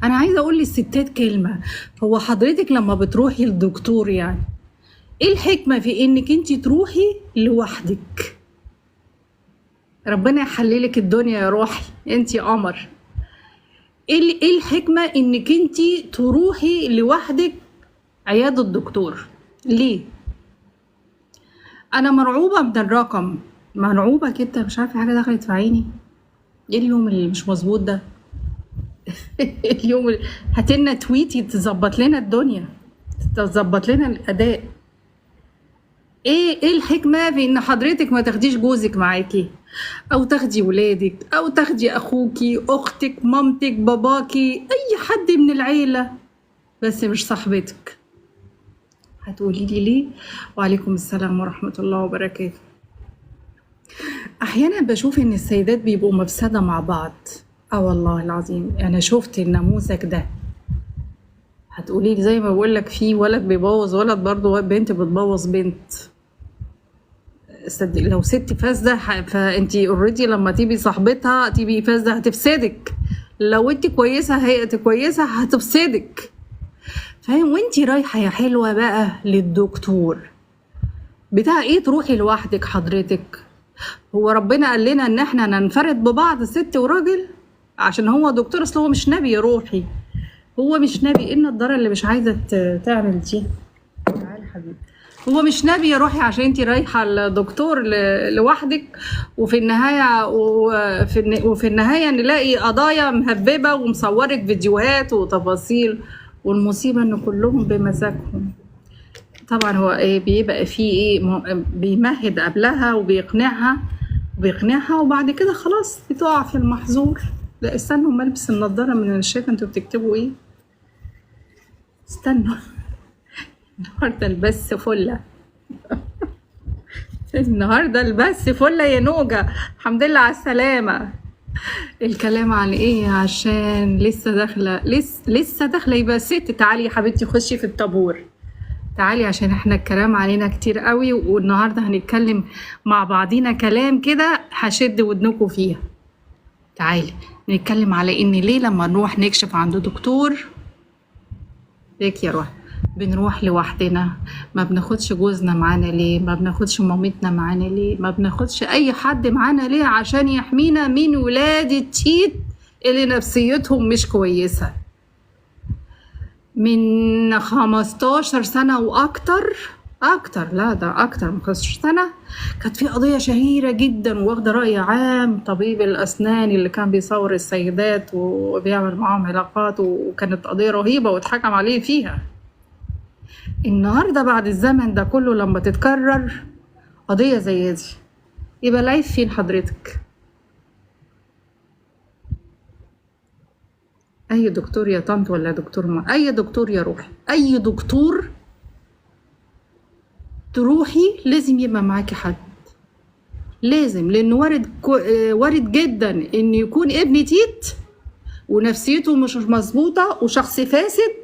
انا عايزه اقول للستات كلمه. هو حضرتك لما بتروحي للدكتور يعني ايه الحكمه في انك انت تروحي لوحدك؟ ربنا يحللك الدنيا يا روحي، انت قمر. ايه الحكمه انك انت تروحي لوحدك عياده الدكتور؟ ليه؟ انا مرعوبه من الرقم، مرعوبه كده، مش عارفه حاجه دخلت في عيني. ايه اليوم اللي مش مظبوط ده؟ اليوم هاتلنا تويتي تظبط لنا الدنيا، تظبط لنا الاداء. ايه الحكمه في ان حضرتك ما تاخديش جوزك معاكي، او تاخدي ولادك، او تاخدي اخوكي، اختك، مامتك، باباكي، اي حد من العيله، بس مش صاحبتك؟ هتقولي لي ليه؟ وعليكم السلام ورحمه الله وبركاته. احيانا بشوف ان السيدات بيبقوا مفسده مع بعض. والله العظيم انا شفت النموذج ده. هتقولي لي زي ما بقول لك في ولد بيبوظ ولد، برضه بنت بتبوظ بنت. لو ست فاسده فانت اوريدي لما تبقي صاحبتها تبقي فاسده هتفسدك. لو انت كويسه هي كويسه هتفسدك. فاهم؟ وانت رايحه يا حلوه بقى للدكتور بتاع ايه تروحي لوحدك حضرتك؟ هو ربنا قال لنا ان احنا ننفرد ببعض ست وراجل عشان هو دكتور؟ اصل هو مش نبي يا روحي، هو مش نبي. ايه النضاره اللي مش عايزه تعمل دي؟ تعالي حبيبي. هو مش نبي يا روحي عشان انت رايحه الدكتور لوحدك وفي النهايه وفي النهايه نلاقي قضايا مهببه ومصورك فيديوهات وتفاصيل، والمصيبه ان كلهم بمزاجهم. طبعا هو ايه بيبقى فيه ايه بيمهد قبلها وبيقنعها وبعد كده خلاص بتقع في المحظور. لا استنوا ما البس النضاره من الشاشه، انتوا بتكتبوا ايه؟ استنوا. النهارده البث فله. النهارده البث فله يا نوجه، الحمد لله على السلامه. الكلام عن ايه؟ عشان لسه داخله يبقى ست. تعالي يا حبيبتي خشي في الطابور، تعالي عشان احنا الكلام علينا كتير قوي، والنهارده هنتكلم مع بعضينا كلام كده هشد ودنكم فيها. تعالي نتكلم على ان ليه لما نروح نكشف عند دكتور ليك يا روح بنروح لوحدنا؟ ما بناخدش جوزنا معانا ليه؟ ما بناخدش مامتنا معانا ليه؟ ما بناخدش اي حد معانا ليه؟ عشان يحمينا من ولاد التيت اللي نفسيتهم مش كويسة. من 15 سنة واكتر، لا ده اكتر من 15 سنة، كانت في قضية شهيرة جدا واخدة رأي عام، طبيب الاسنان اللي كان بيصور السيدات وبيعمل معاهم علاقات، وكانت قضية رهيبة واتحكم عليه فيها. النهاردة بعد الزمن ده كله لما تتكرر قضية زي دي يبقى العيب فين حضرتك؟ اي دكتور يا طنط ولا دكتور؟ ما اي دكتور يا روحي، اي دكتور تروحي لازم يبقى معاكي حد، لازم، لانه وارد جدا ان يكون ابن تيت ونفسيته مش مظبوطه وشخص فاسد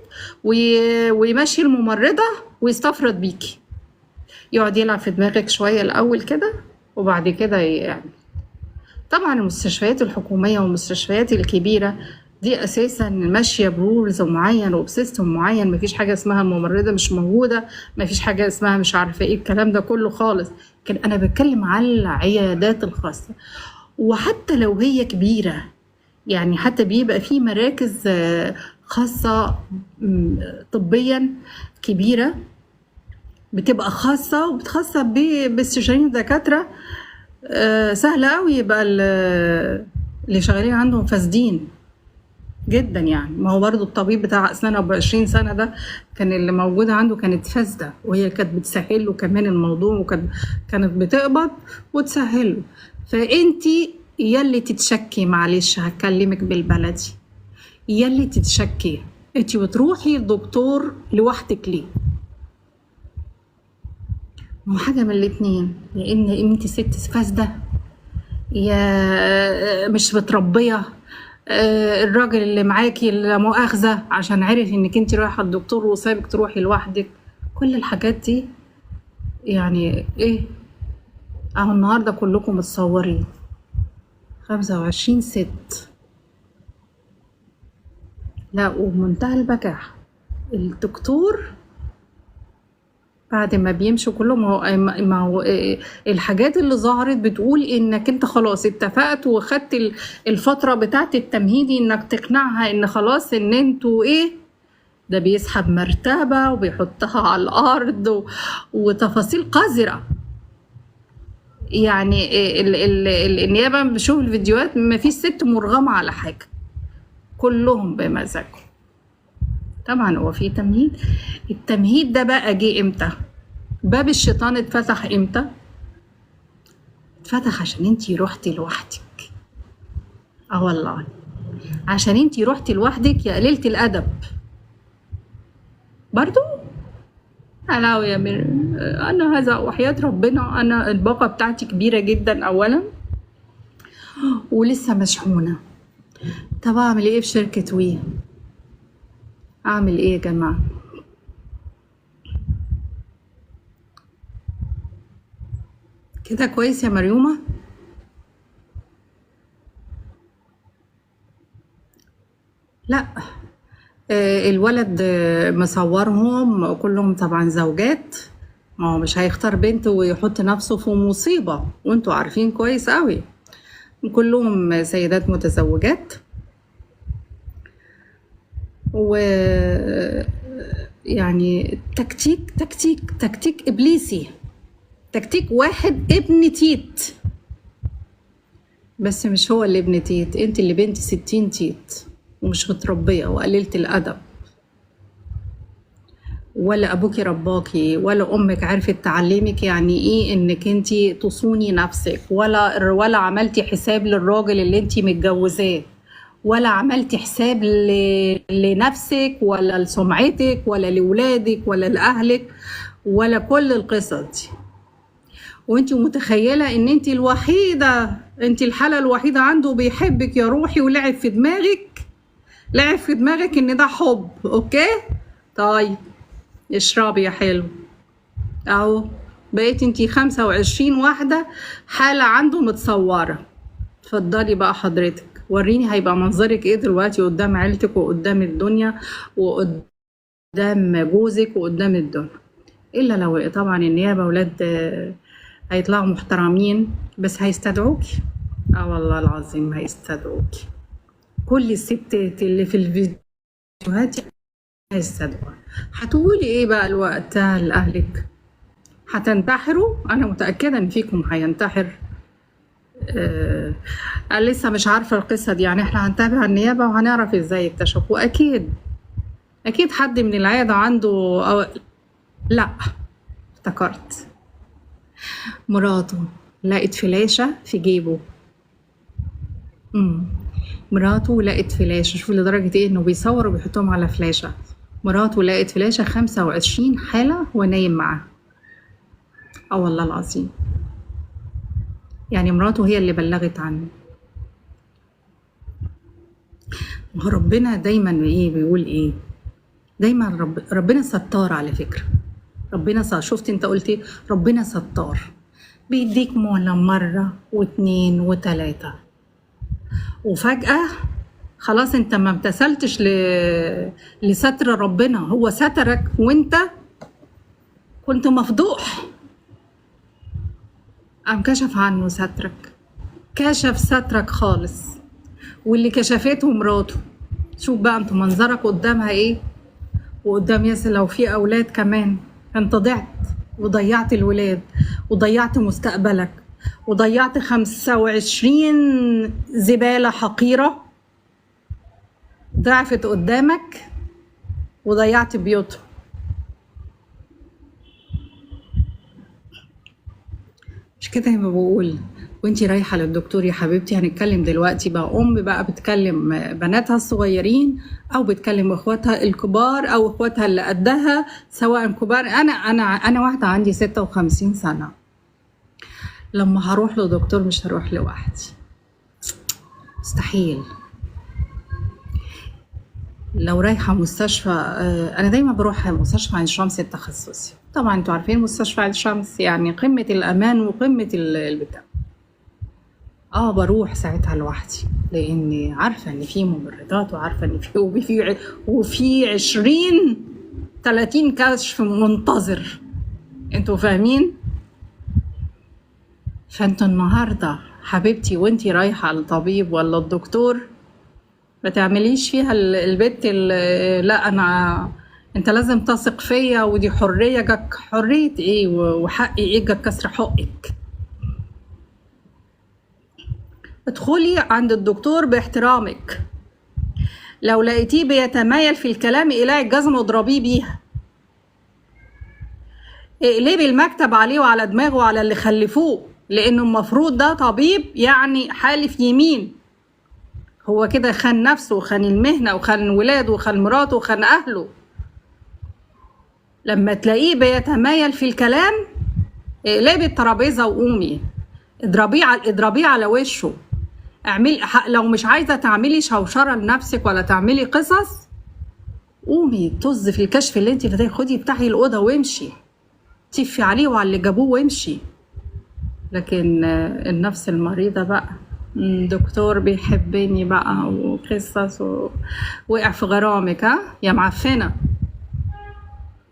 ويمشي الممرضه ويستفرد بيكي، يقعد يلعب في دماغك شويه الاول كده وبعد كده يعني. طبعا المستشفيات الحكوميه والمستشفيات الكبيره دي اساسا ماشيه برولز معين وبسيستم معين، مفيش حاجه اسمها ممرضه مش موجوده، مفيش حاجه اسمها مش عارفه ايه الكلام ده كله خالص. لكن انا بتكلم على العيادات الخاصه، وحتى لو هي كبيره يعني حتى بيبقى في مراكز خاصه طبيا كبيره بتبقى خاصه وبتخصص باستشاريين دكاتره. سهل قوي يبقى اللي شغالين عندهم فاسدين جدا يعني. ما هو برضو الطبيب بتاع اسنان ابو 20 سنه ده كان اللي موجوده عنده كانت فاسده، وهي كانت بتسهل له كمان الموضوع، وكانت بتقبض وتسهل له. فانتي يلي تتشكي، معلش هكلمك بالبلدي، يلي تتشكي انتي بتروحي الدكتور لوحدك ليه؟ حاجه من الاتنين، يا ان انتي ست فاسده يا مش متربيه. الراجل اللي معاكي لا مؤاخذه عشان عرف انك انت رايحه الدكتور وسابك تروحي لوحدك. كل الحاجات دي يعني ايه؟ اهو النهارده كلكم متصورين 25 ست لا ومنتهى البجاحة. الدكتور بعد ما بيمشوا كلهم، ما هو الحاجات اللي ظهرت بتقول انك انت خلاص اتفقت وخدت الفترة بتاعت التمهيدي انك تقنعها ان خلاص ان انتوا ايه، ده بيسحب مرتبة وبيحطها على الارض وتفاصيل قذرة. يعني النيابة بشوف الفيديوهات ما فيش ست مرغمة على حاجة، كلهم بمزاجهم. طبعا هو في تمهيد. التمهيد ده بقى جه امتى؟ باب الشيطان اتفتح امتى؟ اتفتح عشان انتي رحتي لوحدك. والله عشان انتي رحتي لوحدك يا قليلة الادب. برضو انا يا انا هذا وحياة ربنا، انا الباقة بتاعتي كبيرة جدا اولا ولسه مشحونة. طب اعمل ايه في شركة وي؟ اعمل ايه يا جماعة؟ كده كويس يا مريومة؟ لا الولد مصورهم كلهم طبعا زوجات، ما هو مش هيختار بنت ويحط نفسه في مصيبة، وانتوا عارفين كويس قوي كلهم سيدات متزوجات. و يعني تكتيك إبليسي، تكتيك واحد ابن تيت. بس مش هو اللي ابن تيت، انت اللي بنت 60 تيت ومش متربية وقليلة الأدب، ولا أبوكي رباكي ولا أمك عرفت تعلمك يعني إيه إنك انتي تصوني نفسك، ولا عملتي حساب للراجل اللي انتي متجوزاه، ولا عملتي حساب لنفسك ولا لسمعتك ولا لولادك ولا لأهلك ولا كل القصص دي. وانتي متخيلة ان انتي الوحيدة، انتي الحالة الوحيدة عنده بيحبك يا روحي، ولعب في دماغك ان ده حب. اوكي طيب اشربي يا حلو اهو، بقيت انتي 25 واحدة حالة عنده متصورة. اتفضلي بقى حضرتك وريني هيبقى منظرك ايه دلوقتي قدام عيلتك وقدام الدنيا وقدام جوزك وقدام الدنيا. الا لو طبعا النيابة ولاد هيطلعوا محترمين بس هيستدعوكي. والله العظيم هيستدعوكي، كل الستات اللي في الفيديوهات هيستدعوا. هتقولي ايه بقى الوقت لأهلك؟ هتنتحروا؟ انا متأكدة ان فيكم هينتحر. أنا لسه مش عارفة القصة دي، يعني احنا هنتابع النيابة وهنعرف ازاي اكتشفوا. اكيد حد من العيادة عنده لا افتكرت، مراته لقت فلاشة في جيبه. مراته لقت فلاشة، شوفوا لدرجة ايه انه بيصور وبيحطهم على فلاشة. مراته لقت فلاشة 25 حالة ونايم معاها. والله العظيم، يعني مراته هي اللي بلغت عنه. ربنا دايما ايه بيقول ايه؟ دايما ربنا ستار على فكرة. ربنا شفت انت قلت ايه؟ ربنا ستار، بيديك مهلة مرة واثنين وثلاثة، وفجأة خلاص انت ما امتثلتش لستر ربنا. هو سترك وانت كنت مفضوح، قام كشف عنه سترك، كشف سترك خالص، واللي كشفته مراته. شوف بقى انت منظرك قدامها ايه، وقدام ياسر لو في اولاد كمان. انت ضعت وضيعت الولاد وضيعت مستقبلك وضيعت 25 زبالة حقيرة ضعفت قدامك وضيعت بيوتهم. مش كده ما بقول؟ وانتي رايحة للدكتور يا حبيبتي، هنتكلم دلوقتي بقى بقى بتكلم بناتها الصغيرين او بتكلم اخواتها الكبار او اخواتها اللي قدها سواء كبار. انا واحدة عندي 56 سنة، لما هروح لدكتور مش هروح لوحدي، مستحيل. لو رايحة مستشفى، أنا دايما بروح مستشفى عين شمس التخصصي. طبعا انتوا عارفين مستشفى عين شمس يعني قمة الأمان وقمة البتاع. بروح ساعتها لوحدي، لاني عارفه ان في ممرضات، وعارفه ان وفي 20-30 كشف منتظر. انتوا فاهمين؟ فانتوا النهارده حبيبتي وانتي رايحه للطبيب ولا الدكتور، ما تعمليش فيها البت لا انت لازم تثق فيا، ودي حريه. حريه ايه وحقي ايه؟ كسر حقك. ادخلي عند الدكتور باحترامك، لو لقيتيه بيتمايل في الكلام اقلعي الجزمه واضربيه بيها، اقلبي المكتب عليه وعلى دماغه وعلى اللي خلفوه، لانه المفروض ده طبيب يعني حالف يمين. هو كده خان نفسه وخان المهنه وخان ولاده وخان مراته وخان اهله. لما تلاقيه بيتمايل في الكلام اقلبي الترابيزه وقومي اضربيه على وشه. اعملي، لو مش عايزه تعملي شوشره لنفسك ولا تعملي قصص، قومي طز في الكشف اللي انت فاتحه، خدي افتحي الاوضه وامشي، تفي عليه وعلى اللي جابوه وامشي. لكن النفس المريضه بقى، دكتور بيحبني بقى وقصص وقع في غرامك. يا معفنه،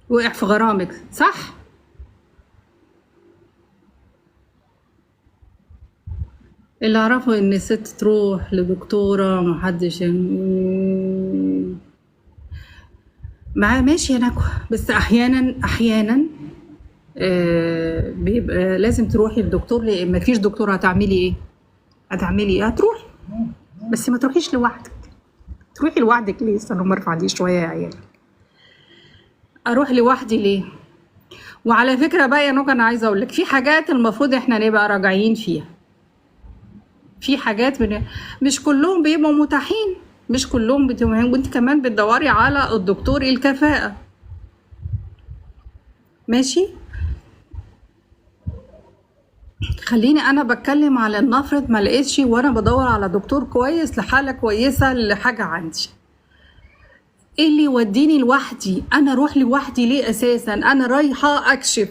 وقع في غرامك صح؟ اللي اعرفه ان الست تروح لدكتوره محدش معاه ماشي يا نكوة، بس احيانا بيبقى لازم تروحي للدكتور، لان مفيش دكتور. هتعملي ايه؟ هتروحي، بس ما تروحيش لوحدك. تروحي لوحدك ليه؟ استنوا مرفع دي شويه يا عيال. اروح لوحدي ليه؟ وعلى فكره بقى يا نوكا، انا عايزه اقول لك في حاجات المفروض احنا نبقى راجعين فيها. في حاجات مش كلهم بيبقوا متاحين، مش كلهم وانت كمان بتدوري على الدكتور الكفاءه. ماشي، خليني انا بتكلم على النفرض ما لقيتش وانا بدور على دكتور كويس لحاله كويسه لحاجه عندي. ايه اللي يوديني لوحدي؟ انا اروح لوحدي ليه اساسا؟ انا رايحه اكشف،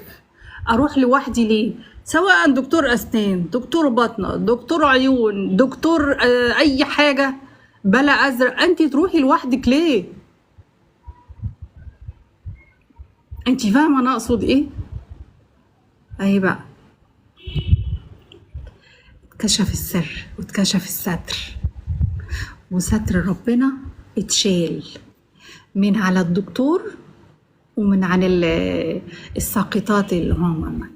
اروح لوحدي ليه؟ سواء دكتور اسنان، دكتور بطنه، دكتور عيون، دكتور اي حاجه بلا ازرق، انت تروحي لوحدك ليه؟ انت فاهمه انا اقصد ايه؟ اهي بقى اتكشف السر واتكشف الستر، وستر ربنا اتشال من على الدكتور ومن عن الساقطات اللي هم